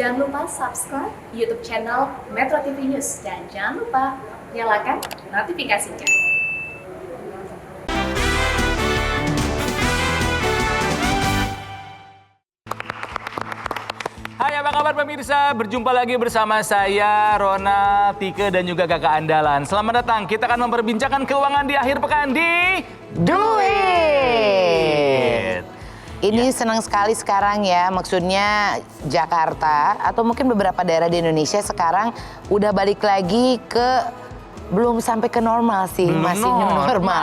Jangan lupa subscribe YouTube channel Metro TV News dan jangan lupa nyalakan notifikasinya. Hai, apa kabar pemirsa? Berjumpa lagi bersama saya, Ronald, Tike, dan juga kakak andalan. Selamat datang, kita akan memperbincangkan keuangan di akhir pekan di Duit. Ini senang sekali sekarang ya, maksudnya Jakarta atau mungkin beberapa daerah di Indonesia sekarang udah balik lagi ke belum sampai ke normal sih, masih normal.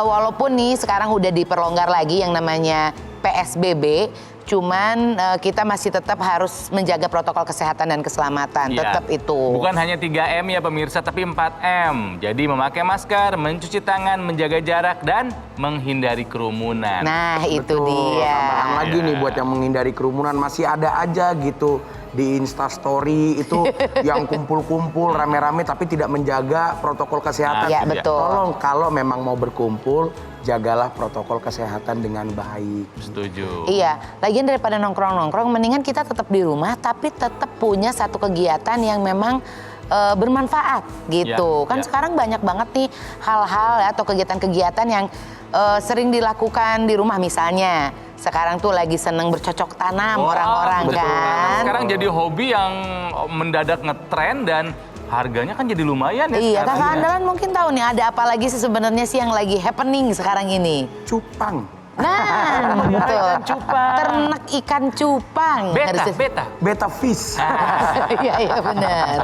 Walaupun nih sekarang udah diperlonggar lagi yang namanya PSBB, cuman kita masih tetap harus menjaga protokol kesehatan dan keselamatan, tetap itu. Bukan hanya 3M ya pemirsa, tapi 4M. Jadi memakai masker, mencuci tangan, menjaga jarak, dan menghindari kerumunan. Nah itu dia. Tambahan lagi nih buat yang menghindari kerumunan, masih ada aja gitu di Instastory itu yang kumpul-kumpul rame-rame tapi tidak menjaga protokol kesehatan. Iya betul. Tolong kalau memang mau berkumpul, jagalah protokol kesehatan dengan baik. Setuju. Iya, lagian daripada nongkrong-nongkrong, mendingan kita tetap di rumah tapi tetap punya satu kegiatan yang memang bermanfaat gitu. Kan sekarang banyak banget nih hal-hal atau kegiatan-kegiatan yang sering dilakukan di rumah, misalnya sekarang tuh lagi seneng bercocok tanam orang-orang kan. Sekarang jadi hobi yang mendadak ngetren dan harganya kan jadi lumayan ya. Iya, sekarang. kakak andalan mungkin tahu nih ada apa lagi sih sebenarnya sih yang lagi happening sekarang ini. Cupang. Nah, betul. Cupang. Ternak ikan cupang. Beta fish. Iya benar.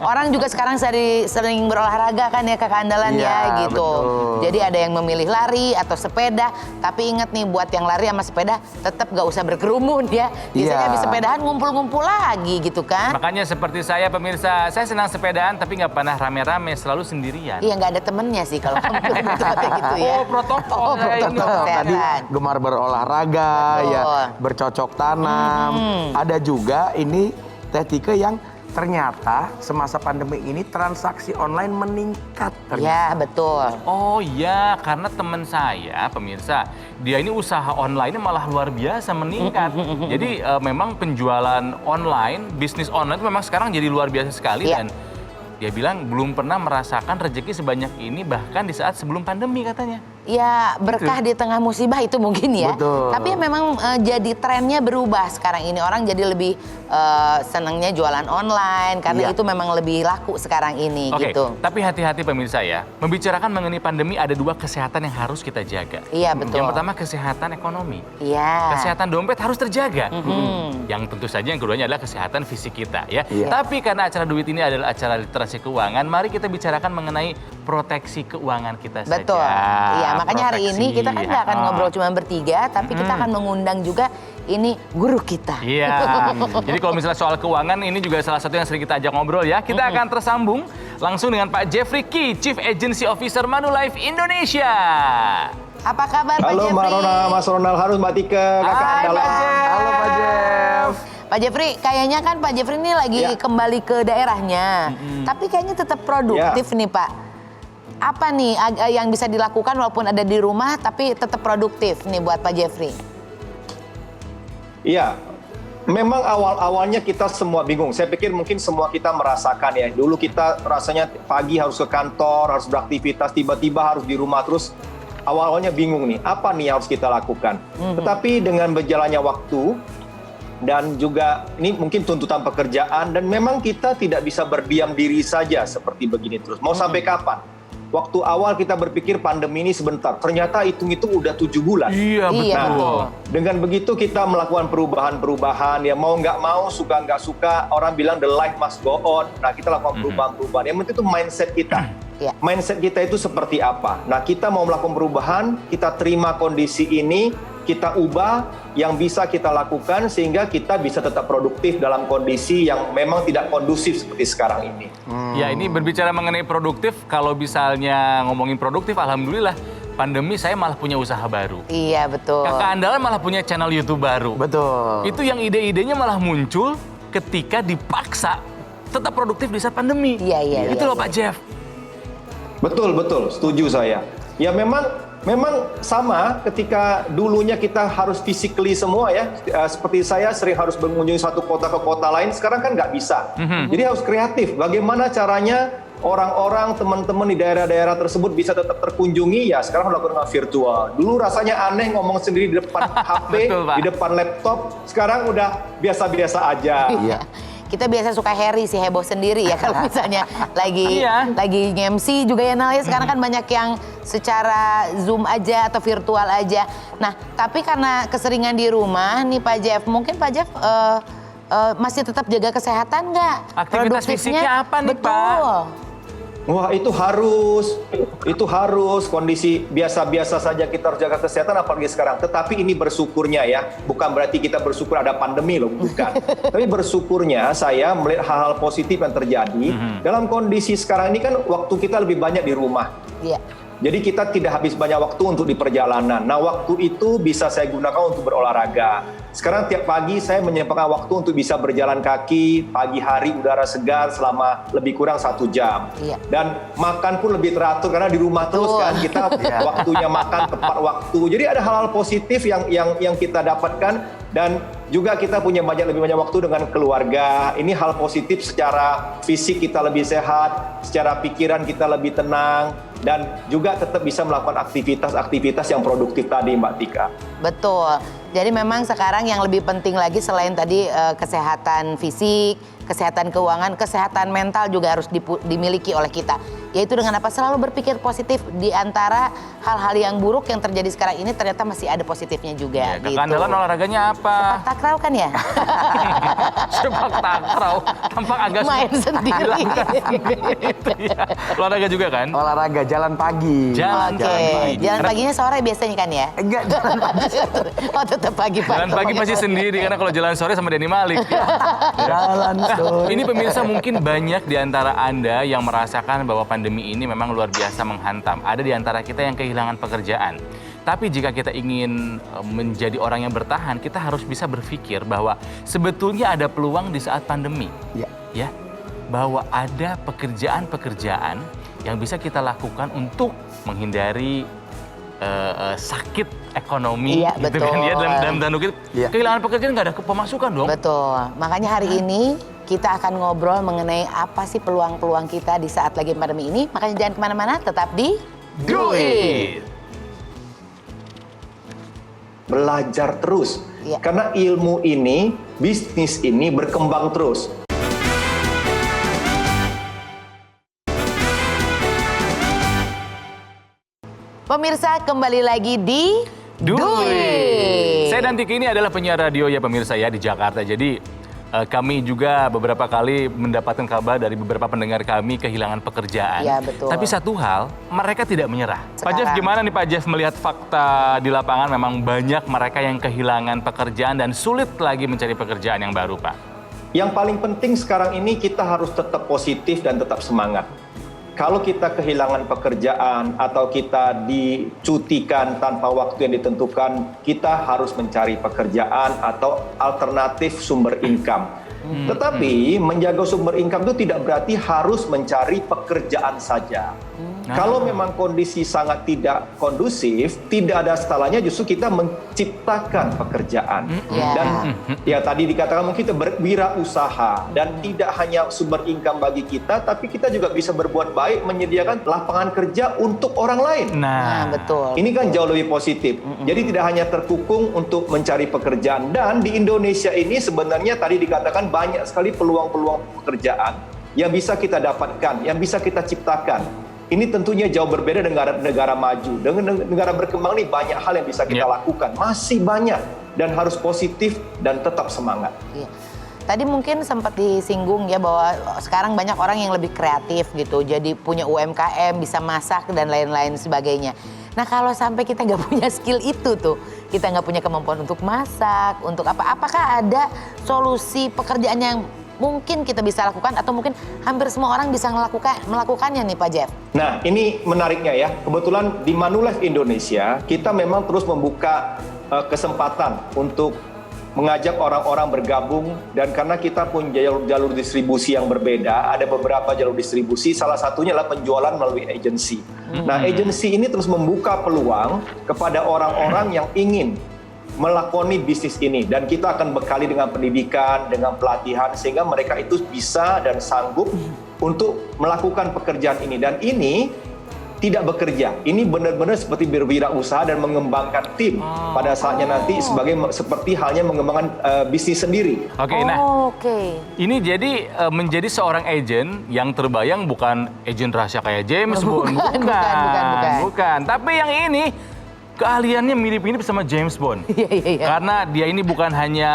Orang juga sekarang sering berolahraga kan ya kakak andalan ya gitu. Betul. Jadi ada yang memilih lari atau sepeda. Tapi ingat nih buat yang lari sama sepeda tetap gak usah berkerumun ya. Biasanya habis sepedahan ngumpul-ngumpul lagi gitu kan. Makanya seperti saya pemirsa, saya senang sepedaan tapi nggak pernah rame-rame, selalu sendirian. Iya nggak ada temennya sih kalau kamu gitu ya. Oh protokol. Protokol Tadi kesehatan. gemar berolahraga, ya bercocok tanam. Ada juga ini Teh Tike yang ternyata semasa pandemi ini transaksi online meningkat. Ya betul. Oh iya, karena teman saya, pemirsa, dia ini usaha online malah luar biasa meningkat. Jadi memang penjualan online, bisnis online itu memang sekarang jadi luar biasa sekali. Dan dia bilang belum pernah merasakan rezeki sebanyak ini bahkan di saat sebelum pandemi katanya. Ya berkah di tengah musibah itu mungkin ya. Betul. Tapi memang jadi trennya berubah sekarang ini. Orang jadi lebih senangnya jualan online karena itu memang lebih laku sekarang ini gitu. Tapi hati-hati pemirsa ya. Membicarakan mengenai pandemi ada dua kesehatan yang harus kita jaga. Iya betul. Yang pertama kesehatan ekonomi. Iya. Kesehatan dompet harus terjaga. Yang tentu saja yang keduanya adalah kesehatan fisik kita ya. Tapi karena acara duit ini adalah acara literasi keuangan, mari kita bicarakan mengenai proteksi keuangan kita saja. Betul. Iya, makanya hari ini kita kan nggak akan ngobrol cuma bertiga, tapi kita akan mengundang juga ini guru kita. Iya. Jadi kalau misalnya soal keuangan ini juga salah satu yang sering kita ajak ngobrol ya. Kita akan tersambung langsung dengan Pak Jeffrey Key, Chief Agency Officer Manulife Indonesia. Apa kabar Pak Halo Jeffrey? Mbak Rona, Mas Ronald, Harun, Mbak Tika, kakak Hai andalan. Pak Jeff. Halo Pak Jeff. Pak Jeffrey, kayaknya kan Pak Jeffrey ini lagi kembali ke daerahnya. Tapi kayaknya tetap produktif nih Pak. Apa nih yang bisa dilakukan walaupun ada di rumah tapi tetap produktif nih buat Pak Jeffrey? Iya, memang awal-awalnya kita semua bingung. Saya pikir mungkin semua kita merasakan ya. Dulu kita rasanya pagi harus ke kantor, harus beraktivitas, tiba-tiba harus di rumah terus. Awal-awalnya bingung nih, apa nih yang harus kita lakukan? Tetapi dengan berjalannya waktu, dan juga ini mungkin tuntutan pekerjaan, dan memang kita tidak bisa berdiam diri saja seperti begini terus. Mau sampai kapan? Waktu awal kita berpikir pandemi ini sebentar, ternyata hitung-hitung udah 7 bulan. Iya betul. Iya, betul. Dengan begitu kita melakukan perubahan-perubahan, ya mau nggak mau, suka nggak suka, orang bilang the life must go on. Nah kita lakukan perubahan-perubahan, yang penting itu mindset kita. Mindset kita itu seperti apa? Nah kita mau melakukan perubahan, kita terima kondisi ini, kita ubah yang bisa kita lakukan sehingga kita bisa tetap produktif dalam kondisi yang memang tidak kondusif seperti sekarang ini. Ya ini berbicara mengenai produktif, kalau misalnya ngomongin produktif, alhamdulillah pandemi saya malah punya usaha baru. Iya betul. Kakak andalan malah punya channel YouTube baru. Betul. Itu yang ide-idenya malah muncul ketika dipaksa tetap produktif di saat pandemi. Iya. Itu loh Pak Jeff. Betul, setuju saya. Ya memang Memang sama ketika dulunya kita harus physically semua ya. Seperti saya sering harus mengunjungi satu kota ke kota lain, sekarang kan nggak bisa. Jadi harus kreatif. Bagaimana caranya orang-orang, teman-teman di daerah-daerah tersebut bisa tetap terkunjungi, ya sekarang melakukan dengan virtual. Dulu rasanya aneh ngomong sendiri di depan HP, Betul, Pak. di depan laptop, sekarang udah biasa-biasa aja. Iya. Kita biasa suka Harry sih, heboh sendiri ya kalau misalnya lagi Iya. lagi nge-MC juga ya Nal ya. Sekarang kan banyak yang secara Zoom aja atau virtual aja. Nah, tapi karena keseringan di rumah nih Pak Jeff, mungkin Pak Jeff masih tetap jaga kesehatan nggak? Aktivitas fisiknya apa nih, Pak? Betul. Wah, itu harus kondisi biasa-biasa saja kita harus jaga kesehatan, apalagi sekarang. Tetapi ini bersyukurnya ya, bukan berarti kita bersyukur ada pandemi loh, bukan. Tapi bersyukurnya saya melihat hal-hal positif yang terjadi dalam kondisi sekarang ini kan waktu kita lebih banyak di rumah. Iya. Jadi kita tidak habis banyak waktu untuk di perjalanan. Nah, waktu itu bisa saya gunakan untuk berolahraga. Sekarang tiap pagi saya menyempatkan waktu untuk bisa berjalan kaki, pagi hari udara segar selama lebih kurang 1 jam. Iya. Dan makan pun lebih teratur karena di rumah terus kan kita waktunya makan tepat waktu. Jadi ada hal-hal positif yang kita dapatkan, dan juga kita punya lebih banyak waktu dengan keluarga. Ini hal positif, secara fisik kita lebih sehat, secara pikiran kita lebih tenang, dan juga tetap bisa melakukan aktivitas-aktivitas yang produktif tadi, Mbak Tika. Betul. Jadi memang sekarang yang lebih penting lagi selain tadi kesehatan fisik, kesehatan keuangan, kesehatan mental juga harus dimiliki oleh kita. Yaitu dengan apa? Selalu berpikir positif di antara hal-hal yang buruk yang terjadi sekarang ini, ternyata masih ada positifnya juga. Ya, gitu. kekandalan olahraganya apa? Sepak takraw kan ya? Sepak takraw. Tampak agak Main sendiri. Itu ya. Olahraga juga kan? Olahraga jalan pagi. Jalan Oke, pagi. jalan paginya sore biasanya kan ya? Enggak, jalan pagi. Oh tetap pagi-pagi. Jalan pagi pasti sendiri, karena kalau jalan sore sama Denny Malik. Jalan sore. Ini pemirsa, mungkin banyak di antara Anda yang merasakan bahwa pandemi ini memang luar biasa menghantam. Ada di antara kita yang kehilangan pekerjaan. Tapi jika kita ingin menjadi orang yang bertahan, kita harus bisa berpikir bahwa sebetulnya ada peluang di saat pandemi. Ya. Ya, bahwa ada pekerjaan-pekerjaan yang bisa kita lakukan untuk menghindari sakit ekonomi, Iya, gitu kan ya, dalam tanda kutip. Iya. Kehilangan pekerjaan nggak ada pemasukan dong. Betul. Makanya hari ini kita akan ngobrol mengenai apa sih peluang-peluang kita di saat lagi pandemi ini. Makanya jangan kemana-mana, tetap di Do it! Belajar terus. Iya. Karena ilmu ini, bisnis ini berkembang terus. pemirsa, kembali lagi di Do Do It. It. Saya dan Tiki ini adalah penyiar radio ya pemirsa ya di Jakarta. Jadi kami juga beberapa kali mendapatkan kabar dari beberapa pendengar kami kehilangan pekerjaan. Iya, betul. Tapi satu hal, mereka tidak menyerah. Pak Sekarang. Jeff, gimana nih Pak Jeff melihat fakta di lapangan memang banyak mereka yang kehilangan pekerjaan dan sulit lagi mencari pekerjaan yang baru, Pak? Yang paling penting sekarang ini kita harus tetap positif dan tetap semangat. Kalau kita kehilangan pekerjaan atau kita dicutikan tanpa waktu yang ditentukan, kita harus mencari pekerjaan atau alternatif sumber income. Tetapi menjaga sumber income itu tidak berarti harus mencari pekerjaan saja. Kalau memang kondisi sangat tidak kondusif, tidak ada salahnya justru kita menciptakan pekerjaan. Dan ya tadi dikatakan mungkin kita berwirausaha dan tidak hanya sumber income bagi kita, tapi kita juga bisa berbuat baik menyediakan lapangan kerja untuk orang lain. Nah, betul. Ini kan jauh lebih positif. Jadi tidak hanya terkukung untuk mencari pekerjaan. Dan di Indonesia ini sebenarnya tadi dikatakan banyak sekali peluang-peluang pekerjaan yang bisa kita dapatkan, yang bisa kita ciptakan. Ini tentunya jauh berbeda dengan negara maju. Dengan negara berkembang ini banyak hal yang bisa kita lakukan. Masih banyak dan harus positif dan tetap semangat. Iya. Tadi mungkin sempat disinggung ya bahwa sekarang banyak orang yang lebih kreatif gitu. Jadi punya UMKM, bisa masak dan lain-lain sebagainya. Nah kalau sampai kita nggak punya skill itu tuh, kita nggak punya kemampuan untuk masak, untuk apa? Apakah ada solusi pekerjaan yang mungkin kita bisa lakukan atau mungkin hampir semua orang bisa melakukannya nih Pak Jeff? Nah ini menariknya ya, kebetulan di Manulife Indonesia kita memang terus membuka kesempatan untuk mengajak orang-orang bergabung, dan karena kita punya jalur distribusi yang berbeda, ada beberapa jalur distribusi, salah satunya adalah penjualan melalui agensi. Nah, agensi ini terus membuka peluang kepada orang-orang yang ingin melakoni bisnis ini, dan kita akan bekali dengan pendidikan, dengan pelatihan, sehingga mereka itu bisa dan sanggup untuk melakukan pekerjaan ini. Dan ini tidak bekerja, ini benar-benar seperti berwirausaha dan mengembangkan tim pada saatnya nanti seperti halnya mengembangkan bisnis sendiri. Oke, ini jadi menjadi seorang agent yang terbayang bukan agent rahasia kayak James Bond, bukan. Tapi yang ini keahliannya mirip-mirip sama James Bond. Karena dia ini bukan hanya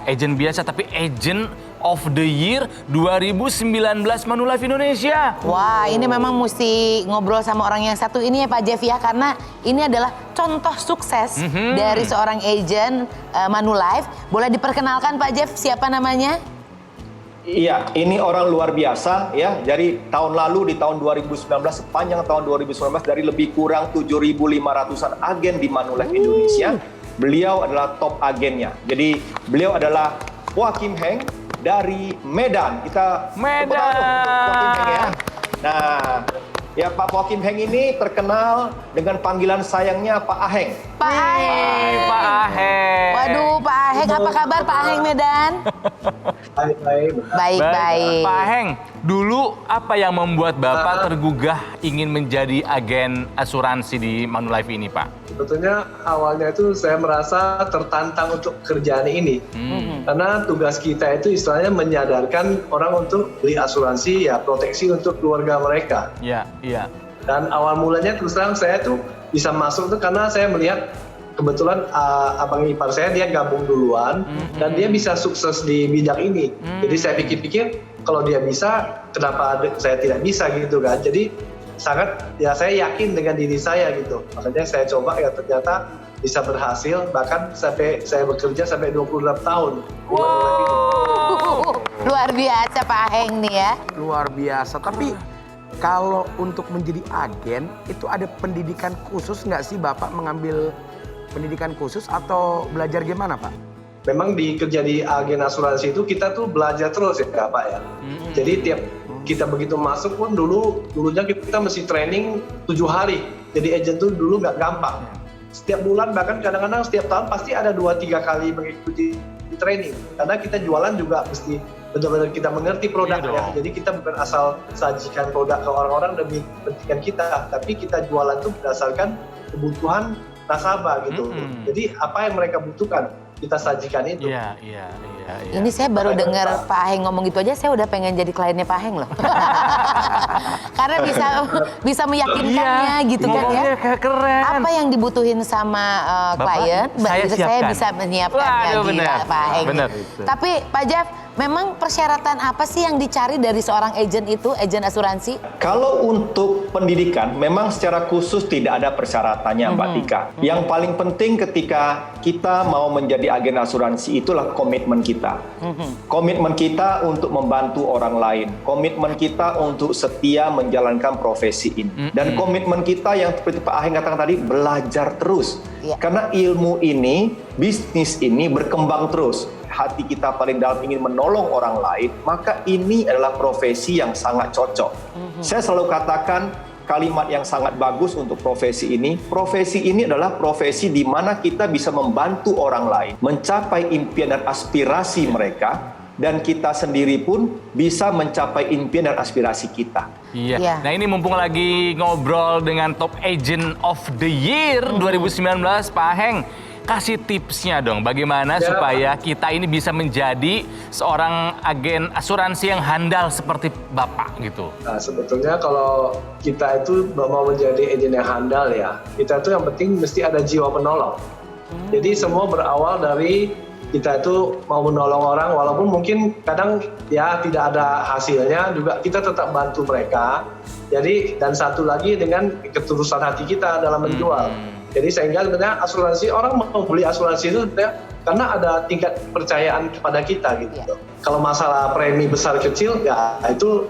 agent biasa, tapi agent of the Year 2019 Manulife Indonesia. Wah, ini memang mesti ngobrol sama orang yang satu ini ya Pak Jeff ya, karena ini adalah contoh sukses dari seorang agent Manulife. Boleh diperkenalkan Pak Jeff, siapa namanya? Iya, ini orang luar biasa ya. Dari tahun lalu, di tahun 2019, sepanjang tahun 2019, dari lebih kurang 7.500-an agen di Manulife Indonesia, beliau adalah top agennya. Jadi beliau adalah Joachim Heng dari Medan. Kita Medan. Joachim Heng ya. Nah, ya Pak Joachim Heng ini terkenal dengan panggilan sayangnya Pak Aheng. Pak Aheng. Pak Aheng. Waduh, Pak Aheng, apa kabar Pak Aheng Medan? Baik. Pak Aheng, dulu apa yang membuat Bapak tergugah ingin menjadi agen asuransi di Manulife ini, Pak? Sebetulnya awalnya itu saya merasa tertantang untuk kerjaan ini. Karena tugas kita itu istilahnya menyadarkan orang untuk beli asuransi, ya proteksi untuk keluarga mereka. Iya. Dan awal mulanya terus terang saya tuh bisa masuk tuh karena saya melihat kebetulan abang ipar saya dia gabung duluan dan dia bisa sukses di bidang ini. Jadi saya pikir-pikir kalau dia bisa, kenapa saya tidak bisa gitu kan. Jadi sangat ya saya yakin dengan diri saya gitu. Makanya saya coba ya ternyata bisa berhasil, bahkan sampai saya bekerja sampai 26 tahun. Luar biasa Pak Aheng nih ya. Luar biasa. Tapi kalau untuk menjadi agen itu ada pendidikan khusus nggak sih Bapak mengambil pendidikan khusus atau belajar gimana Pak? Memang kerja di agen asuransi itu kita tuh belajar terus ya Pak ya. Jadi tiap kita begitu masuk pun dulunya kita mesti training 7 hari. Jadi agent tuh dulu nggak gampang. Setiap bulan bahkan kadang-kadang setiap tahun pasti ada 2-3 kali mengikuti training. Karena kita jualan juga mesti benar-benar kita mengerti produknya. Jadi kita bukan asal sajikan produk ke orang-orang demi kepentingan kita, tapi kita jualan tuh berdasarkan kebutuhan nasabah gitu. Jadi apa yang mereka butuhkan kita sajikan itu. Iya. Ini saya baru dengar Pak Aheng ngomong gitu aja, saya udah pengen jadi kliennya Pak Aheng loh. Karena bisa meyakinkannya gitu kan ya. Keren. Apa yang dibutuhin sama klien, saya bisa menyiapkannya. Gila Pak Aheng. Bener. Tapi Pak Jeff, memang persyaratan apa sih yang dicari dari seorang agent itu, agent asuransi? Kalau untuk pendidikan, memang secara khusus tidak ada persyaratannya Mbak Tika. Yang paling penting ketika kita mau menjadi agen asuransi itulah komitmen kita. Komitmen kita untuk membantu orang lain. Komitmen kita untuk setia menjalankan profesi ini. Dan komitmen kita yang seperti Pak Aheng katakan tadi, belajar terus. Karena ilmu ini, bisnis ini berkembang terus. Hati kita paling dalam ingin menolong orang lain, maka ini adalah profesi yang sangat cocok. Saya selalu katakan kalimat yang sangat bagus untuk profesi ini. Profesi ini adalah profesi di mana kita bisa membantu orang lain mencapai impian dan aspirasi mereka, dan kita sendiri pun bisa mencapai impian dan aspirasi kita. Iya. Nah ini mumpung lagi ngobrol dengan Top Agent of the Year 2019, Pak Aheng, kasih tipsnya dong bagaimana supaya kita ini bisa menjadi seorang agen asuransi yang handal seperti Bapak gitu. Nah sebetulnya kalau kita itu mau menjadi agen yang handal ya, kita itu yang penting mesti ada jiwa penolong. Jadi semua berawal dari kita itu mau menolong orang, walaupun mungkin kadang ya tidak ada hasilnya, juga kita tetap bantu mereka. Jadi dan satu lagi dengan ketulusan hati kita dalam menjual. Jadi sehingga sebenarnya asuransi, orang mau beli asuransi itu karena ada tingkat kepercayaan kepada kita gitu. Kalau masalah premi besar kecil ya itu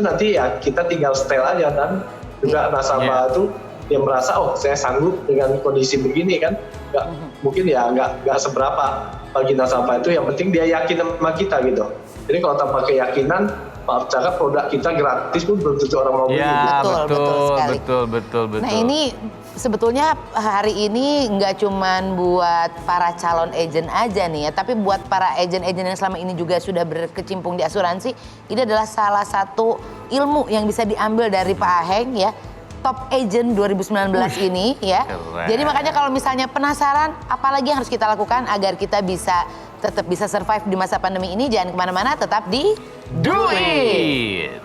nanti ya kita tinggal setel aja, dan juga nasabah itu dia merasa oh saya sanggup dengan kondisi begini kan, mungkin ya nggak seberapa bagi nasabah itu. Yang penting dia yakin sama kita gitu. Jadi kalau tanpa keyakinan, maaf cakap produk kita gratis pun belum tentu orang mau beli. Ya, Betul sekali. betul. Nah ini sebetulnya hari ini nggak cuman buat para calon agent aja nih ya, tapi buat para agent-agent yang selama ini juga sudah berkecimpung di asuransi, ini adalah salah satu ilmu yang bisa diambil dari Pak Aheng ya, Top Agent 2019 ini ya. Keren. Jadi makanya kalau misalnya penasaran, apalagi yang harus kita lakukan agar kita tetap bisa survive di masa pandemi ini, jangan kemana-mana, tetap di Do it!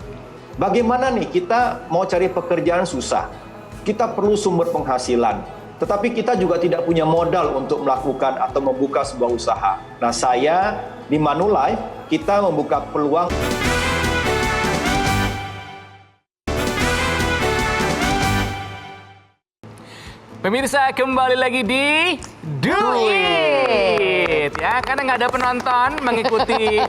Bagaimana nih kita mau cari pekerjaan susah? Kita perlu sumber penghasilan. Tetapi kita juga tidak punya modal untuk melakukan atau membuka sebuah usaha. Nah, saya di Manulife, kita membuka peluang. Pemirsa, kembali lagi di Do It! Ya, karena nggak ada penonton mengikuti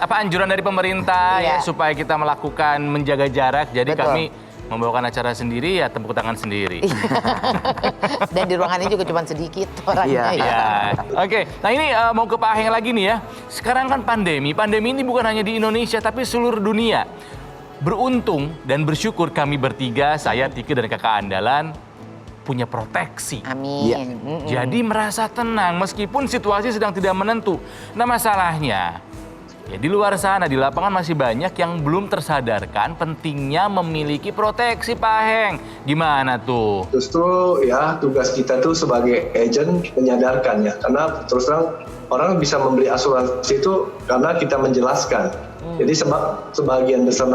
anjuran dari pemerintah ya, supaya kita melakukan menjaga jarak. Jadi Betul. kami membawakan acara sendiri ya, tepuk tangan sendiri. Dan di ruangan ini juga cuma sedikit orangnya ya. Ya. Oke, nah ini mau ke Pak Aheng lagi nih ya. Sekarang kan pandemi ini bukan hanya di Indonesia tapi seluruh dunia. Beruntung dan bersyukur kami bertiga, saya, Tike dan kakak andalan, punya proteksi. Amin. Iya. Jadi merasa tenang meskipun situasi sedang tidak menentu. Nah masalahnya, ya di luar sana, di lapangan masih banyak yang belum tersadarkan pentingnya memiliki proteksi, Pak Aheng. Gimana tuh? Justru ya tugas kita tuh sebagai agent menyadarkan ya, karena terus terang orang bisa membeli asuransi itu karena kita menjelaskan. Jadi sebagian besar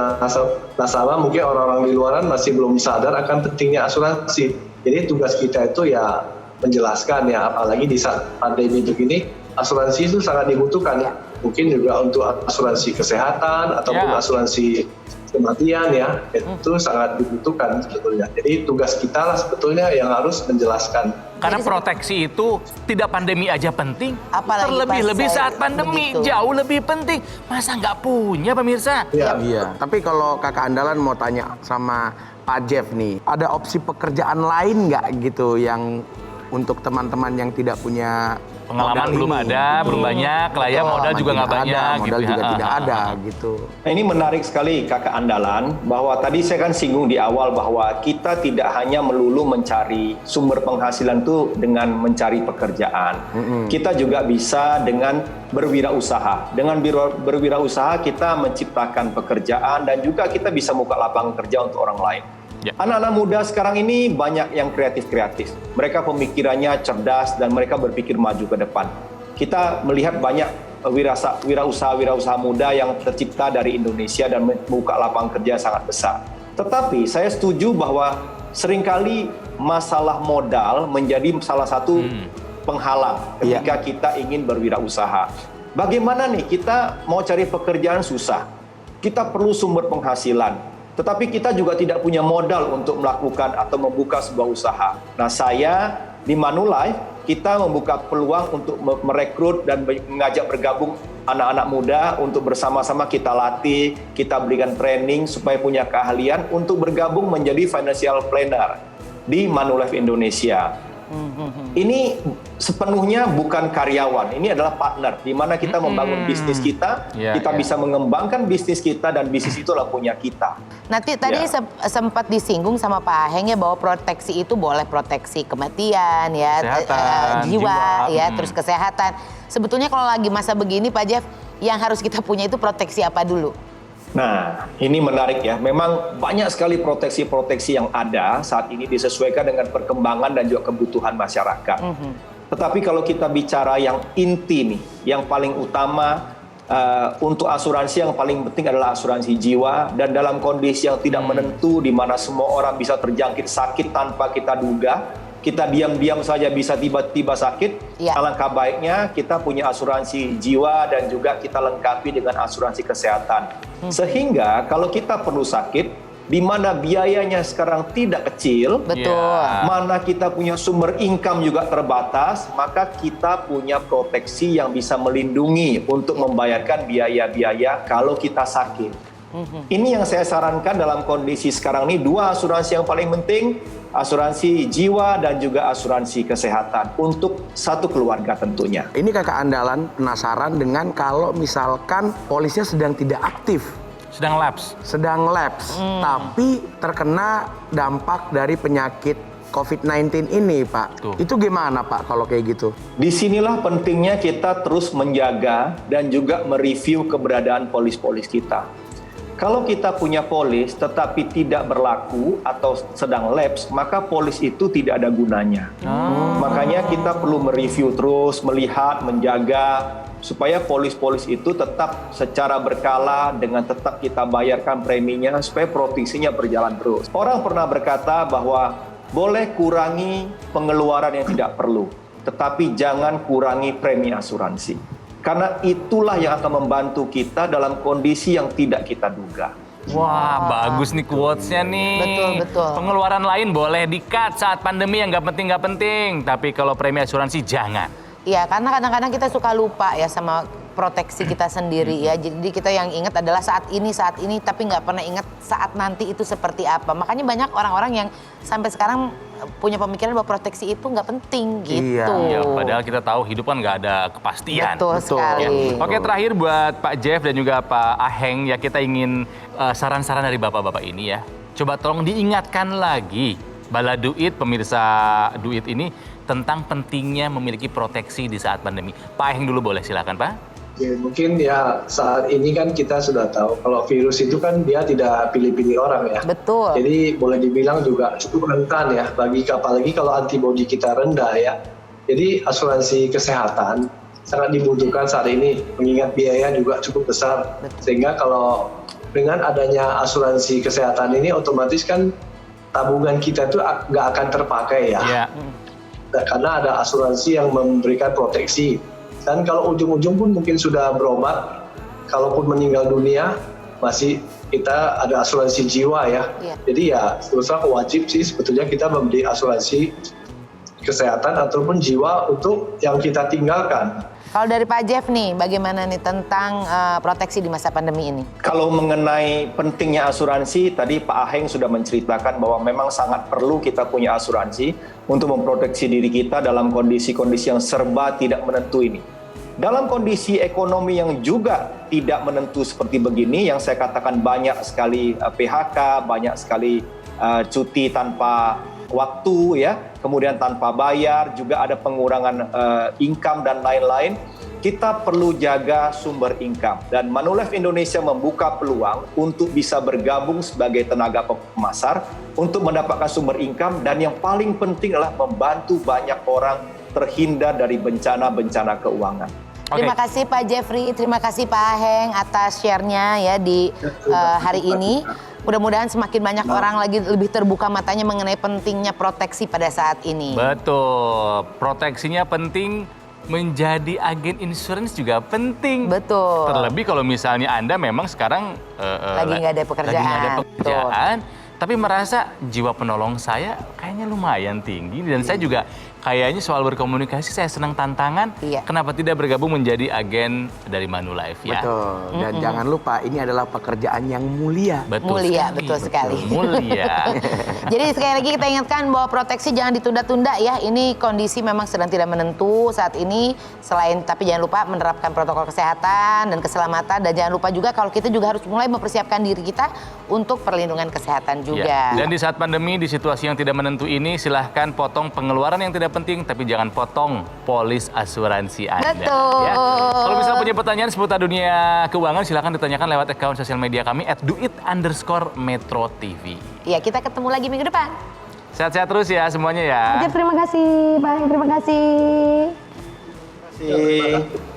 nasabah mungkin orang-orang di luaran masih belum sadar akan pentingnya asuransi. Jadi tugas kita itu ya menjelaskan ya, apalagi di saat pandemi begini, asuransi itu sangat dibutuhkan ya. Mungkin juga untuk asuransi kesehatan ataupun asuransi kematian ya, itu sangat dibutuhkan sebetulnya. Jadi tugas kita lah sebetulnya yang harus menjelaskan. Karena proteksi itu tidak pandemi aja penting, Apalagi terlebih-lebih pas saat pandemi begitu. jauh lebih penting. Masa nggak punya, pemirsa? Iya. Tapi kalau kakak andalan mau tanya sama Pak Jeff nih, ada opsi pekerjaan lain nggak gitu yang untuk teman-teman yang tidak punya Pengalaman modal belum ini, ada, gitu. belum banyak lah ya, modal juga nggak banyak. Modal gitu juga ya. tidak ada gitu. Nah, ini menarik sekali kakak andalan, bahwa tadi saya kan singgung di awal bahwa kita tidak hanya melulu mencari sumber penghasilan itu dengan mencari pekerjaan. Kita juga bisa dengan berwirausaha. Dengan berwirausaha kita menciptakan pekerjaan dan juga kita bisa buka lapangan kerja untuk orang lain. Ya. Anak-anak muda sekarang ini banyak yang kreatif-kreatif. Mereka pemikirannya cerdas dan mereka berpikir maju ke depan. Kita melihat banyak wirausaha muda yang tercipta dari Indonesia dan membuka lapangan kerja sangat besar. Tetapi saya setuju bahwa seringkali masalah modal menjadi salah satu penghalang ketika kita ingin berwirausaha. Bagaimana nih kita mau cari pekerjaan susah? Kita perlu sumber penghasilan. Tetapi kita juga tidak punya modal untuk melakukan atau membuka sebuah usaha. Nah, saya di Manulife, kita membuka peluang untuk merekrut dan mengajak bergabung anak-anak muda untuk bersama-sama kita latih, kita berikan training supaya punya keahlian untuk bergabung menjadi financial planner di Manulife Indonesia. Ini sepenuhnya bukan karyawan, ini adalah partner di mana kita membangun bisnis kita, kita bisa mengembangkan bisnis kita dan bisnis itulah punya kita. Nanti tadi sempat disinggung sama Pak Aheng ya bahwa proteksi itu boleh proteksi kematian ya, jiwa ya, terus kesehatan. Sebetulnya kalau lagi masa begini Pak Jeff, yang harus kita punya itu proteksi apa dulu? Nah, ini menarik ya. Memang banyak sekali proteksi-proteksi yang ada saat ini disesuaikan dengan perkembangan dan juga kebutuhan masyarakat. Tetapi kalau kita bicara yang inti nih, yang paling utama untuk asuransi yang paling penting adalah asuransi jiwa, dan dalam kondisi yang tidak menentu di mana semua orang bisa terjangkit sakit tanpa kita duga, kita diam-diam saja bisa tiba-tiba sakit, alangkah baiknya kita punya asuransi jiwa dan juga kita lengkapi dengan asuransi kesehatan. Sehingga kalau kita perlu sakit, di mana biayanya sekarang tidak kecil, mana kita punya sumber income juga terbatas, maka kita punya proteksi yang bisa melindungi untuk membayarkan biaya-biaya kalau kita sakit. Ini yang saya sarankan dalam kondisi sekarang ini, dua asuransi yang paling penting, asuransi jiwa dan juga asuransi kesehatan untuk satu keluarga tentunya. Ini kakak andalan penasaran dengan kalau misalkan polisnya sedang tidak aktif, Sedang lapse. tapi terkena dampak dari penyakit COVID-19 ini, Pak. Tuh. Itu gimana, Pak, kalau kayak gitu? Disinilah pentingnya kita terus menjaga dan juga mereview keberadaan polis-polis kita. Kalau kita punya polis tetapi tidak berlaku atau sedang lapse, maka polis itu tidak ada gunanya. Makanya kita perlu mereview terus, melihat, menjaga, supaya polis-polis itu tetap secara berkala dengan tetap kita bayarkan preminya supaya profesinya berjalan terus. Orang pernah berkata bahwa boleh kurangi pengeluaran yang tidak perlu, tetapi jangan kurangi premi asuransi. Karena itulah yang akan membantu kita dalam kondisi yang tidak kita duga. Wah, bagus nih quotes-nya nih. Betul. Pengeluaran lain boleh di-cut saat pandemi yang nggak penting. Tapi kalau premi asuransi jangan. Iya, karena kadang-kadang kita suka lupa ya sama proteksi kita sendiri ya. Jadi kita yang ingat adalah saat ini, tapi nggak pernah ingat saat nanti itu seperti apa. Makanya banyak orang-orang yang sampai sekarang punya pemikiran bahwa proteksi itu nggak penting gitu. Ya, padahal kita tahu hidup kan nggak ada kepastian. Betul sekali. Oke, terakhir buat Pak Jeff dan juga Pak Aheng ya, kita ingin saran-saran dari bapak-bapak ini ya. Coba tolong diingatkan lagi Bala Duit, pemirsa Duit ini tentang pentingnya memiliki proteksi di saat pandemi. Pak Aheng dulu boleh, silakan Pak. Ya, mungkin ya saat ini kan kita sudah tahu kalau virus itu kan dia tidak pilih-pilih orang ya. Betul. Jadi boleh dibilang juga cukup rentan ya, apalagi kalau antibodi kita rendah ya. Jadi asuransi kesehatan sangat dibutuhkan saat ini, mengingat biaya juga cukup besar. Sehingga kalau dengan adanya asuransi kesehatan ini otomatis kan tabungan kita itu nggak akan terpakai ya. Iya. Karena ada asuransi yang memberikan proteksi. Dan kalau ujung-ujung pun mungkin sudah berobat, kalaupun meninggal dunia, masih kita ada asuransi jiwa ya. Iya. Jadi ya terus terang wajib sih sebetulnya kita membeli asuransi kesehatan ataupun jiwa untuk yang kita tinggalkan. Kalau dari Pak Jeff nih, bagaimana nih tentang proteksi di masa pandemi ini? Kalau mengenai pentingnya asuransi, tadi Pak Aheng sudah menceritakan bahwa memang sangat perlu kita punya asuransi untuk memproteksi diri kita dalam kondisi-kondisi yang serba tidak menentu ini. Dalam kondisi ekonomi yang juga tidak menentu seperti begini, yang saya katakan banyak sekali PHK, banyak sekali cuti tanpa waktu ya, kemudian tanpa bayar, juga ada pengurangan income dan lain-lain. Kita perlu jaga sumber income, dan Manulife Indonesia membuka peluang untuk bisa bergabung sebagai tenaga pemasar untuk mendapatkan sumber income, dan yang paling penting adalah membantu banyak orang terhindar dari bencana-bencana keuangan. Terima kasih Pak Jeffrey, terima kasih Pak Aheng atas share-nya ya di hari ini. Mudah-mudahan semakin banyak orang lagi lebih terbuka matanya mengenai pentingnya proteksi pada saat ini. Betul, proteksinya penting, menjadi agen insurance juga penting. Betul. Terlebih kalau misalnya Anda memang sekarang lagi nggak ada pekerjaan. Lagi nggak ada pekerjaan, tapi merasa jiwa penolong saya kayaknya lumayan tinggi, dan saya juga kayaknya soal berkomunikasi saya senang tantangan. Iya. Kenapa tidak bergabung menjadi agen dari Manulife ya? Betul. Dan jangan lupa ini adalah pekerjaan yang mulia. Betul sekali. Mulia. Jadi sekali lagi kita ingatkan bahwa proteksi jangan ditunda-tunda ya. Ini kondisi memang sedang tidak menentu saat ini. Tapi jangan lupa menerapkan protokol kesehatan dan keselamatan. Dan jangan lupa juga kalau kita juga harus mulai mempersiapkan diri kita untuk perlindungan kesehatan juga. Ya. Dan di saat pandemi, di situasi yang tidak menentu ini, silahkan potong pengeluaran yang tidak penting, tapi jangan potong polis asuransi Anda. Betul. Ya. Kalau misalnya punya pertanyaan seputar dunia keuangan, silahkan ditanyakan lewat akun sosial media kami @duit_metro_tv. Iya, kita ketemu lagi minggu depan. Sehat-sehat terus ya semuanya ya. Terima kasih, Pak. Terima kasih. Terima kasih.